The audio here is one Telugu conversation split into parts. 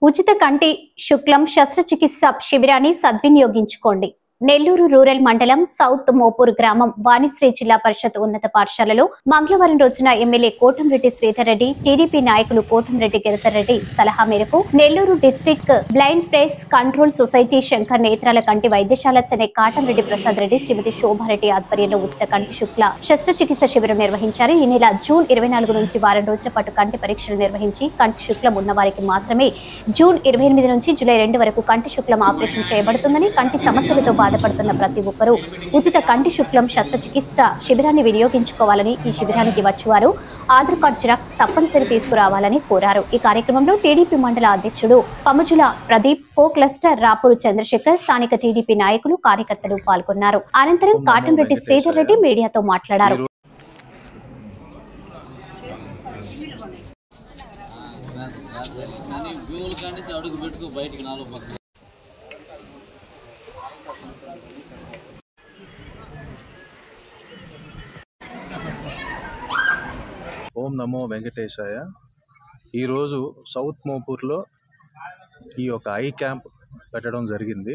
ఉచిత కంటి శుక్లం శస్త్రచికిత్స శిబిరాన్ని సద్వినియోగించుకోండి. నెల్లూరు రూరల్ మండలం సౌత్ మోపూర్ గ్రామం వాణిశ్రీ జిల్లా పరిషత్ ఉన్నత పాఠశాలలో మంగళవారం రోజున ఎమ్మెల్యే కోటంరెడ్డి శ్రీధర్ రెడ్డి, టీడీపీ నాయకులు కోటంరెడ్డి గిరిధర్ రెడ్డి సలహా మేరకు Nellore district blind press control society Shankar నేత్రాల కంటి వైద్యశాల చెన్నై కాటంరెడ్డి ప్రసాద్ రెడ్డి, శ్రీమతి శోభారెడ్డి ఆధ్వర్యంలో ఉచిత కంటి శుక్ల శస్త్రచికిత్స శిబిరం నిర్వహించారు. ఈ నెల జూన్ 24 నుంచి వారం రోజుల పాటు కంటి పరీక్షలు నిర్వహించి కంటి శుక్లం ఉన్న వారికి మాత్రమే జూన్ 28 నుంచి జూలై 2 వరకు కంటి శుక్లం ఆపరేషన్ చేయబడుతుందని, కంటి సమస్యలతో బాధపడుతున్న ప్రతి ఒక్కరూ ఉచిత కంటి శుక్లం శస్త్రచికిత్స శిబిరాన్ని వినియోగించుకోవాలని, ఈ శిబిరానికి వచ్చేవారు ఆధార్ కార్డు జిరాక్స్ తప్పనిసరి తీసుకురావాలని కోరారు. ఈ కార్యక్రమంలో టీడీపీ మండల అధ్యక్షుడు పముజుల ప్రదీప్, కో క్లస్టర్ రాపూరు చంద్రశేఖర్, స్థానిక టీడీపీ నాయకులు, కార్యకర్తలు పాల్గొన్నారు. అనంతరం కాటంరెడ్డి శ్రీధర్ రెడ్డి మీడియాతో మాట్లాడారు. ఓం నమో వెంకటేశాయ. ఈరోజు సౌత్ మోపూర్లో ఈ యొక్క ఐ క్యాంప్ పెట్టడం జరిగింది.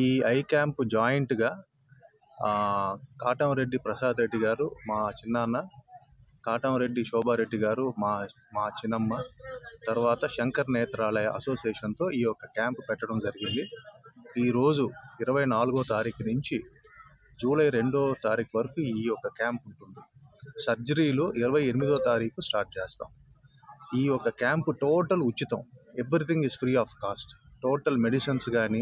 ఈ ఐ క్యాంప్ జాయింట్గా కాటంరెడ్డి ప్రసాద్ రెడ్డి గారు మా చిన్నాన్న, కాటంరెడ్డి శోభారెడ్డి గారు మా చిన్నమ్మ, తర్వాత శంకర్ నేత్రాలయ అసోసియేషన్తో ఈ యొక్క క్యాంప్ పెట్టడం జరిగింది. ఈరోజు 24వ తారీఖు నుంచి జూలై 2వ తారీఖు వరకు ఈ యొక్క క్యాంప్ ఉంటుంది. సర్జరీలు 28వ తారీఖు స్టార్ట్ చేస్తాం. ఈ యొక్క క్యాంపు టోటల్ ఉచితం, everything is free of cost. Total medicines కానీ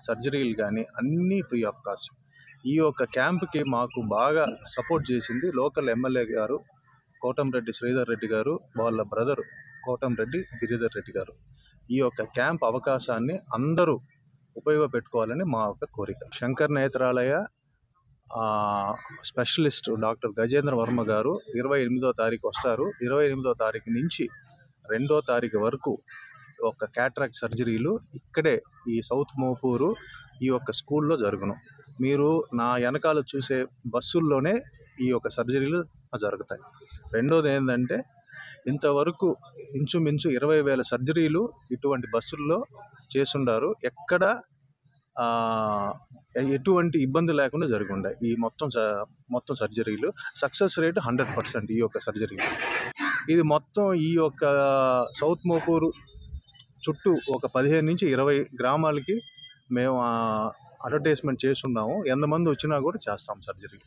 సర్జరీలు కానీ అన్నీ ఫ్రీ ఆఫ్ కాస్ట్. ఈ యొక్క క్యాంప్కి మాకు బాగా సపోర్ట్ చేసింది లోకల్ ఎమ్మెల్యే గారు కోటంరెడ్డి శ్రీధర్ రెడ్డి గారు, వాళ్ళ బ్రదర్ కోటంరెడ్డి గిరిధర్ రెడ్డి గారు. ఈ యొక్క క్యాంప్ అవకాశాన్ని అందరూ ఉపయోగపెట్టుకోవాలని మా యొక్క కోరిక. శంకర్ నేత్రాలయ స్పెషలిస్ట్ డాక్టర్ గజేంద్ర వర్మ గారు 28వ తారీఖు వస్తారు. 28వ తారీఖు నుంచి 2వ తారీఖు వరకు ఒక క్యాటరాక్ట్ సర్జరీలు ఇక్కడే ఈ సౌత్ మోపూరు ఈ యొక్క స్కూల్లో జరుగును. మీరు నా వెనకాల చూసే బస్సుల్లోనే ఈ యొక్క సర్జరీలు జరుగుతాయి. రెండోది ఏంటంటే, ఇంతవరకు ఇంచుమించు 20,000 సర్జరీలు ఇటువంటి బస్సుల్లో చేసుండారు. ఎక్కడ ఎటువంటి ఇబ్బంది లేకుండా జరిగి ఉన్నాయి. ఈ మొత్తం సర్జరీలు సక్సెస్ రేట్ 100% ఈ యొక్క సర్జరీలు. ఇది మొత్తం ఈ యొక్క సౌత్ మోపూరు చుట్టూ ఒక 15 నుంచి 20 గ్రామాలకి మేము అడ్వర్టైజ్మెంట్ చేస్తున్నాము. ఎంతమంది వచ్చినా కూడా చేస్తాం సర్జరీ.